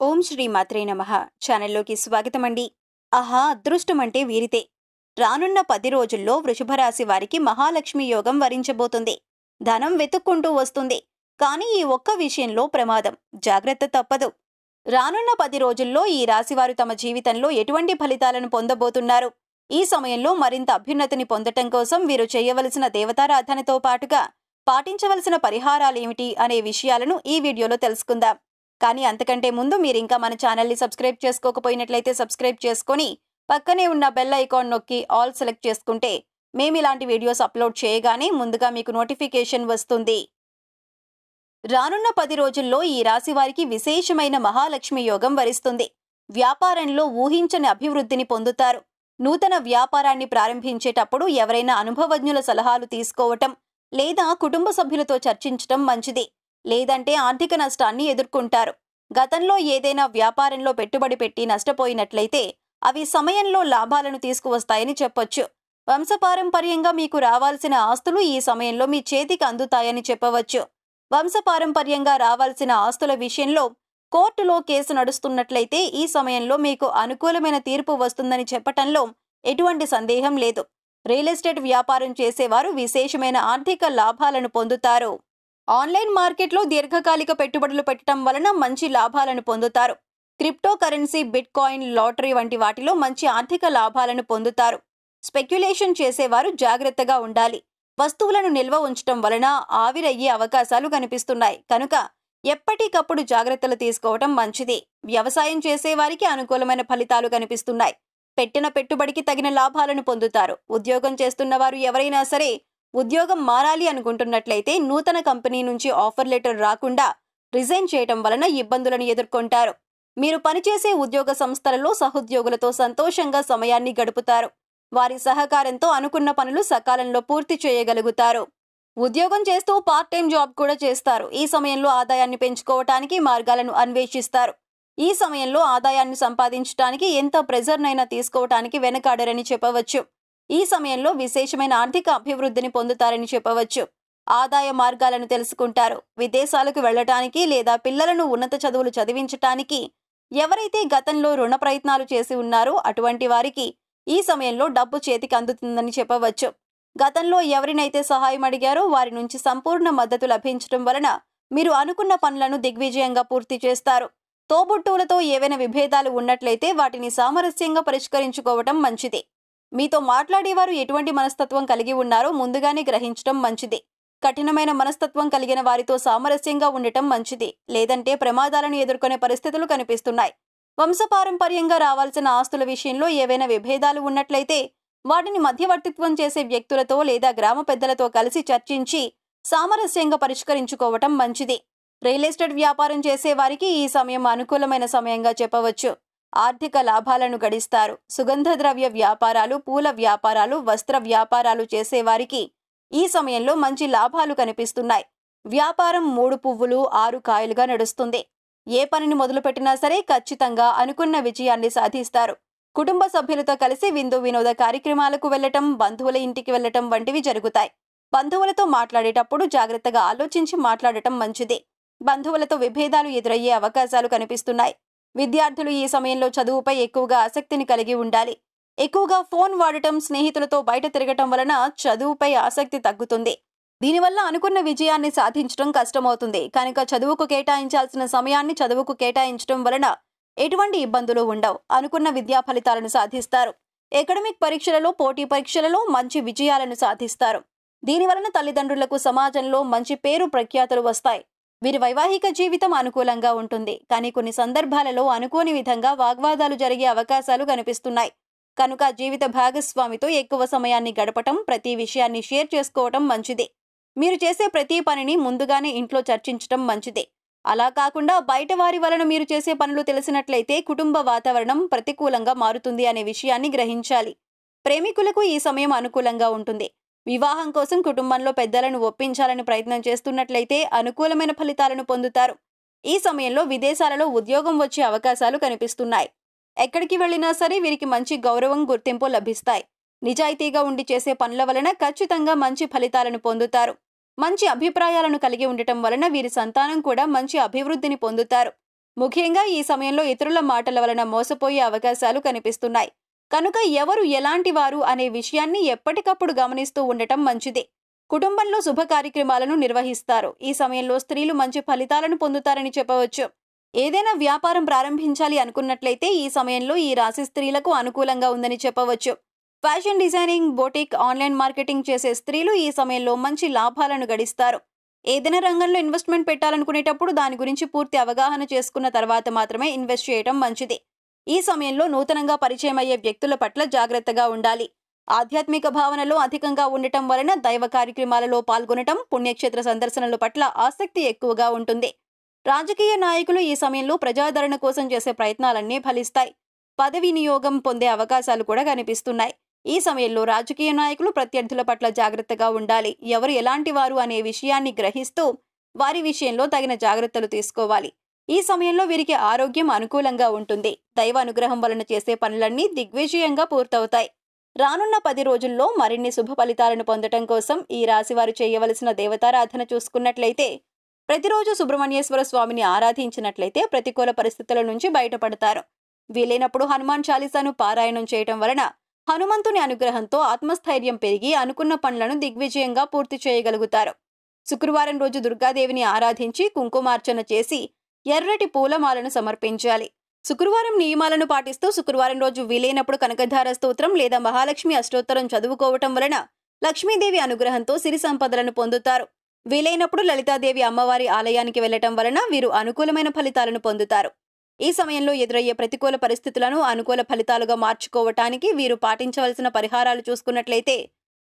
ఓం శ్రీ మాత్రే నమః ఛానల్లోకి స్వాగతమండి. ఆహా అదృష్టమంటే వీరితే. రానున్న 10 రోజుల్లో వృషభ రాశి వారికి మహాలక్ష్మి యోగం వరించబోతుంది. ధనం వెతుక్కుంటూ వస్తుంది. కానీ ఈ ఒక్క విషయంలో ప్రమాదం. జాగ్రత్త తప్పదు. రానున్న 10 రోజుల్లో ఈ రాశివారు తమ జీవితంలో ఎటువంటి ఫలితాలను పొందబోతున్నారు? ఈ సమయంలో మరింత అభ్యున్నతిని పొందటం కోసం వీరు చేయవలసిన దేవతారాధనతో పాటుగా పాటించవలసిన పరిహారాలేమిటి అనే విషయాలను ఈ వీడియోలో తెలుసుకుందాం. కానీ అంతకంటే ముందు మీరింకా మన ఛానల్ని సబ్స్క్రైబ్ చేసుకోకపోయినట్లయితే సబ్స్క్రైబ్ చేసుకొని పక్కనే ఉన్న బెల్ ఐకాన్ నొక్కి ఆల్ సెలెక్ట్ చేసుకుంటే మేమిలాంటి వీడియోస్ అప్లోడ్ చేయగానే ముందుగా మీకు నోటిఫికేషన్ వస్తుంది. రానున్న 10 రోజుల్లో ఈ రాశి వారికి విశేషమైన మహాలక్ష్మి యోగం వరిస్తుంది. వ్యాపారంలో ఊహించని అభివృద్ధిని పొందుతారు. నూతన వ్యాపారాన్ని ప్రారంభించేటప్పుడు ఎవరైనా అనుభవజ్ఞుల సలహాలు తీసుకోవటం లేదా కుటుంబ సభ్యులతో చర్చించటం మంచిది. లేదంటే ఆర్థిక నష్టాన్ని ఎదుర్కొంటారు. గతంలో ఏదైనా వ్యాపారంలో పెట్టుబడి పెట్టి నష్టపోయినట్లయితే అవి సమయంలో లాభాలను తీసుకువస్తాయని చెప్పొచ్చు. వంశపారంపర్యంగా మీకు రావాల్సిన ఆస్తులు ఈ సమయంలో మీ చేతికి అందుతాయని చెప్పవచ్చు. వంశపారంపర్యంగా రావాల్సిన ఆస్తుల విషయంలో కోర్టులో కేసు నడుస్తున్నట్లయితే ఈ సమయంలో మీకు అనుకూలమైన తీర్పు వస్తుందని చెప్పటంలో ఎటువంటి సందేహం లేదు. రియల్ ఎస్టేట్ వ్యాపారం చేసేవారు విశేషమైన ఆర్థిక లాభాలను పొందుతారు. ఆన్లైన్ మార్కెట్లో దీర్ఘకాలిక పెట్టుబడులు పెట్టడం వలన మంచి లాభాలను పొందుతారు. Crypto currency, bit coin, lottery వంటి వాటిలో మంచి ఆర్థిక లాభాలను పొందుతారు. స్పెక్యులేషన్ చేసేవారు జాగ్రత్తగా ఉండాలి. వస్తువులను నిల్వ ఉంచడం వలన ఆవిరయ్యే అవకాశాలు కనిపిస్తున్నాయి కనుక ఎప్పటికప్పుడు జాగ్రత్తలు తీసుకోవటం మంచిది. వ్యవసాయం చేసేవారికి అనుకూలమైన ఫలితాలు కనిపిస్తున్నాయి. పెట్టిన పెట్టుబడికి తగిన లాభాలను పొందుతారు. ఉద్యోగం చేస్తున్నవారు ఎవరైనా సరే ఉద్యోగం మారాలి అనుకుంటున్నట్లయితే నూతన కంపెనీ నుంచి ఆఫర్ లెటర్ రాకుండా రిజైన్ చేయటం వలన ఇబ్బందులను ఎదుర్కొంటారు. మీరు పనిచేసే ఉద్యోగ సంస్థలలో సహోద్యోగులతో సంతోషంగా సమయాన్ని గడుపుతారు. వారి సహకారంతో అనుకున్న పనులు సకాలంలో పూర్తి చేయగలుగుతారు. ఉద్యోగం చేస్తూ పార్ట్ టైం జాబ్ కూడా చేస్తారు. ఈ సమయంలో ఆదాయాన్ని పెంచుకోవటానికి మార్గాలను అన్వేషిస్తారు. ఈ సమయంలో ఆదాయాన్ని సంపాదించడానికి ఎంత ప్రెజర్నైనా తీసుకోవటానికి వెనకాడరని చెప్పవచ్చు. ఈ సమయంలో విశేషమైన ఆర్థిక అభివృద్ధిని పొందుతారని చెప్పవచ్చు. ఆదాయ మార్గాలను తెలుసుకుంటారు. విదేశాలకు వెళ్లటానికి లేదా పిల్లలను ఉన్నత చదువులు చదివించటానికి ఎవరైతే గతంలో రుణ ప్రయత్నాలు చేసి ఉన్నారో అటువంటి వారికి ఈ సమయంలో డబ్బు చేతికి అందుతుందని చెప్పవచ్చు. గతంలో ఎవరినైతే సహాయం అడిగారో వారి నుంచి సంపూర్ణ మద్దతు లభించడం వలన మీరు అనుకున్న పనులను దిగ్విజయంగా పూర్తి చేస్తారు. తోబుట్టువులతో ఏవైనా విభేదాలు ఉన్నట్లయితే వాటిని సామరస్యంగా పరిష్కరించుకోవటం మంచిది. మీతో మాట్లాడేవారు ఎటువంటి మనస్తత్వం కలిగి ఉన్నారో ముందుగానే గ్రహించడం మంచిది. కఠినమైన మనస్తత్వం కలిగిన వారితో సామరస్యంగా ఉండటం మంచిది. లేదంటే ప్రమాదాలను ఎదుర్కొనే పరిస్థితులు కనిపిస్తున్నాయి. వంశపారంపర్యంగా రావాల్సిన ఆస్తుల విషయంలో ఏవైనా విభేదాలు ఉన్నట్లయితే వాటిని మధ్యవర్తిత్వం చేసే వ్యక్తులతో లేదా గ్రామ పెద్దలతో కలిసి చర్చించి సామరస్యంగా పరిష్కరించుకోవటం మంచిది. రియల్ ఎస్టేట్ వ్యాపారం చేసే వారికి ఈ సమయం అనుకూలమైన సమయంగా చెప్పవచ్చు. ఆర్థిక లాభాలను గడిస్తారు. సుగంధ ద్రవ్య వ్యాపారాలు, పూల వ్యాపారాలు, వస్త్ర వ్యాపారాలు చేసేవారికి ఈ సమయంలో మంచి లాభాలు కనిపిస్తున్నాయి. వ్యాపారం 3 పువ్వులు 6 కాయలుగా నడుస్తుంది. ఏ పనిని మొదలుపెట్టినా సరే ఖచ్చితంగా అనుకున్న విజయాన్ని సాధిస్తారు. కుటుంబ సభ్యులతో కలిసి విందు వినోద కార్యక్రమాలకు వెళ్లటం, బంధువుల ఇంటికి వెళ్లటం వంటివి జరుగుతాయి. బంధువులతో మాట్లాడేటప్పుడు జాగ్రత్తగా ఆలోచించి మాట్లాడటం మంచిది. బంధువులతో విభేదాలు ఎదురయ్యే అవకాశాలు కనిపిస్తున్నాయి. విద్యార్థులు ఈ సమయంలో చదువుపై ఎక్కువగా ఆసక్తిని కలిగి ఉండాలి. ఎక్కువగా ఫోన్ వాడటం, స్నేహితులతో బయట తిరగటం వలన చదువుపై ఆసక్తి తగ్గుతుంది. దీనివల్ల అనుకున్న విజయాన్ని సాధించడం కష్టమవుతుంది. కనుక చదువుకు కేటాయించాల్సిన సమయాన్ని చదువుకు కేటాయించడం వలన ఎటువంటి ఇబ్బందులు ఉండవు. అనుకున్న విద్యా ఫలితాలను సాధిస్తారు. అకాడమిక్ పరీక్షలలో, పోటీ పరీక్షలలో మంచి విజయాలను సాధిస్తారు. దీనివలన తల్లిదండ్రులకు సమాజంలో మంచి పేరు ప్రఖ్యాతులు వస్తాయి. వీరి వైవాహిక జీవితం అనుకూలంగా ఉంటుంది. కానీ కొన్ని సందర్భాలలో అనుకోని విధంగా వాగ్వాదాలు జరిగే అవకాశాలు కనిపిస్తున్నాయి. కనుక జీవిత భాగస్వామితో ఎక్కువ సమయాన్ని గడపటం, ప్రతి విషయాన్ని షేర్ చేసుకోవటం మంచిది. మీరు చేసే ప్రతి పనిని ముందుగానే ఇంట్లో చర్చించటం మంచిది. అలా కాకుండా బయట వారి వలన మీరు చేసే పనులు తెలిసినట్లయితే కుటుంబ వాతావరణం ప్రతికూలంగా మారుతుంది అనే విషయాన్ని గ్రహించాలి. ప్రేమికులకు ఈ సమయం అనుకూలంగా ఉంటుంది. వివాహం కోసం కుటుంబంలో పెద్దలను ఒప్పించాలని ప్రయత్నం చేస్తున్నట్లయితే అనుకూలమైన ఫలితాలను పొందుతారు. ఈ సమయంలో విదేశాలలో ఉద్యోగం వచ్చే అవకాశాలు కనిపిస్తున్నాయి. ఎక్కడికి వెళ్లినా సరే వీరికి మంచి గౌరవం, గుర్తింపు లభిస్తాయి. నిజాయితీగా ఉండి చేసే పనుల వలన ఖచ్చితంగా మంచి ఫలితాలను పొందుతారు. మంచి అభిప్రాయాలను కలిగి ఉండటం వలన వీరి సంతానం కూడా మంచి అభివృద్ధిని పొందుతారు. ముఖ్యంగా ఈ సమయంలో ఇతరుల మాటల వలన మోసపోయే అవకాశాలు కనిపిస్తున్నాయి. కనుక ఎవరు ఎలాంటి వారు అనే విషయాన్ని ఎప్పటికప్పుడు గమనిస్తూ ఉండటం మంచిది. కుటుంబంలో శుభ కార్యక్రమాలను నిర్వహిస్తారు. ఈ సమయంలో స్త్రీలు మంచి ఫలితాలను పొందుతారని చెప్పవచ్చు. ఏదైనా వ్యాపారం ప్రారంభించాలి అనుకున్నట్లయితే ఈ సమయంలో ఈ రాశి స్త్రీలకు అనుకూలంగా ఉందని చెప్పవచ్చు. Fashion designing, boutique, online marketing చేసే స్త్రీలు ఈ సమయంలో మంచి లాభాలను గడిస్తారు. ఏదైనా రంగంలో ఇన్వెస్ట్మెంట్ పెట్టాలనుకునేటప్పుడు దాని గురించి పూర్తి అవగాహన చేసుకున్న తర్వాత మాత్రమే ఇన్వెస్ట్ చేయడం మంచిది. ఈ సమయంలో నూతనంగా పరిచయం అయ్యే వ్యక్తుల పట్ల జాగ్రత్తగా ఉండాలి. ఆధ్యాత్మిక భావనలో అధికంగా ఉండటం వలన దైవ కార్యక్రమాలలో పాల్గొనటం, పుణ్యక్షేత్ర సందర్శనల పట్ల ఆసక్తి ఎక్కువగా ఉంటుంది. రాజకీయ నాయకులు ఈ సమయంలో ప్రజాదరణ కోసం చేసే ప్రయత్నాలన్నీ ఫలిస్తాయి. పదవి నియోగం పొందే అవకాశాలు కూడా కనిపిస్తున్నాయి. ఈ సమయంలో రాజకీయ నాయకులు ప్రత్యర్థుల పట్ల జాగ్రత్తగా ఉండాలి. ఎవరు ఎలాంటి వారు అనే విషయాన్ని గ్రహిస్తూ వారి విషయంలో తగిన జాగ్రత్తలు తీసుకోవాలి. ఈ సమయంలో వీరికి ఆరోగ్యం అనుకూలంగా ఉంటుంది. దైవ అనుగ్రహం వలన చేసే పనులన్నీ దిగ్విజయంగా పూర్తవుతాయి. రానున్న 10 రోజుల్లో మరిన్ని శుభ ఫలితాలను పొందటం కోసం ఈ రాశి వారు చేయవలసిన దేవతారాధన చూసుకున్నట్లయితే, ప్రతిరోజు సుబ్రహ్మణ్యేశ్వర స్వామిని ఆరాధించినట్లయితే ప్రతికూల పరిస్థితుల నుంచి బయటపడతారు. వీలైనప్పుడు హనుమాన్ చాలీసాను పారాయణం చేయటం వలన హనుమంతుని అనుగ్రహంతో ఆత్మస్థైర్యం పెరిగి అనుకున్న పనులను దిగ్విజయంగా పూర్తి చేయగలుగుతారు. శుక్రవారం రోజు దుర్గాదేవిని ఆరాధించి కుంకుమార్చన చేసి ఎర్రటి పూలమాలను సమర్పించాలి. శుక్రవారం నియమాలను పాటిస్తూ శుక్రవారం రోజు వీలైనప్పుడు కనకధార స్తోత్రం లేదా మహాలక్ష్మి అష్టోత్తరం చదువుకోవటం వలన లక్ష్మీదేవి అనుగ్రహంతో సిరి సంపదలను పొందుతారు. వీలైనప్పుడు లలితాదేవి అమ్మవారి ఆలయానికి వెళ్లటం వలన వీరు అనుకూలమైన ఫలితాలను పొందుతారు. ఈ సమయంలో ఎదురయ్యే ప్రతికూల పరిస్థితులను అనుకూల ఫలితాలుగా మార్చుకోవటానికి వీరు పాటించవలసిన పరిహారాలు చూసుకున్నట్లయితే,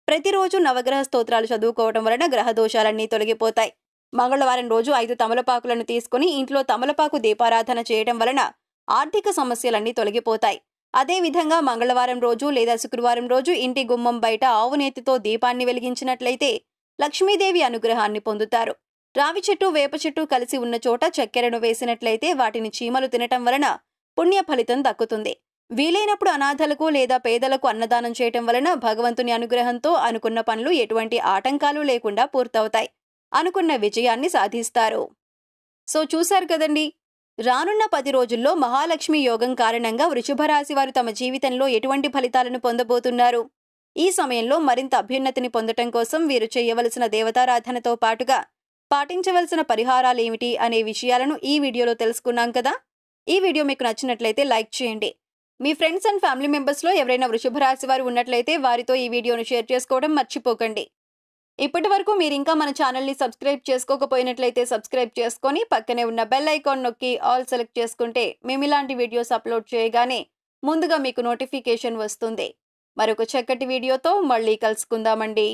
ప్రతిరోజు నవగ్రహ స్తోత్రాలు చదువుకోవటం వలన గ్రహ దోషాలన్నీ తొలగిపోతాయి. మంగళవారం రోజు 5 తమలపాకులను తీసుకుని ఇంట్లో తమలపాకు దీపారాధన చేయటం వలన ఆర్థిక సమస్యలన్నీ తొలగిపోతాయి. అదేవిధంగా మంగళవారం రోజు లేదా శుక్రవారం రోజు ఇంటి గుమ్మం బయట ఆవు నేతితో దీపాన్ని వెలిగించినట్లయితే లక్ష్మీదేవి అనుగ్రహాన్ని పొందుతారు. రావి చెట్టు, వేప చెట్టు కలిసి ఉన్న చోట చక్కెరను వేసినట్లయితే వాటిని చీమలు తినటం వలన పుణ్య ఫలితం దక్కుతుంది. వీలైనప్పుడు అనాథలకు లేదా పేదలకు అన్నదానం చేయటం వలన భగవంతుని అనుగ్రహంతో అనుకున్న పనులు ఎటువంటి ఆటంకాలు లేకుండా పూర్తవుతాయి. అనుకున్న విజయాన్ని సాధిస్తారు. సో చూశారు కదండి, రానున్న 10 రోజుల్లో మహాలక్ష్మి యోగం కారణంగా వృషభ రాశి వారు తమ జీవితంలో ఎటువంటి ఫలితాలను పొందబోతున్నారు. ఈ సమయంలో మరింత అభ్యున్నతిని పొందటం కోసం వీరు చేయవలసిన దేవతారాధనతో పాటుగా పాటించవలసిన పరిహారాలేమిటి అనే విషయాలను ఈ వీడియోలో తెలుసుకున్నాం కదా. ఈ వీడియో మీకు నచ్చినట్లయితే లైక్ చేయండి. మీ ఫ్రెండ్స్ అండ్ ఫ్యామిలీ మెంబర్స్లో ఎవరైనా వృషభ రాశి వారు ఉన్నట్లయితే వారితో ఈ వీడియోను షేర్ చేసుకోవడం మర్చిపోకండి. ఇప్పటి వరకు మీరు ఇంకా మన ఛానల్ని సబ్స్క్రైబ్ చేసుకోకపోయినట్లయితే సబ్స్క్రైబ్ చేసుకొని పక్కనే ఉన్న బెల్ ఐకాన్ నొక్కి ఆల్ సెలెక్ట్ చేసుకుంటే మేము ఇలాంటి వీడియోస్ అప్లోడ్ చేయగానే ముందుగా మీకు నోటిఫికేషన్ వస్తుంది. మరొక చక్కటి వీడియోతో మళ్ళీ కలుసుకుందామండి.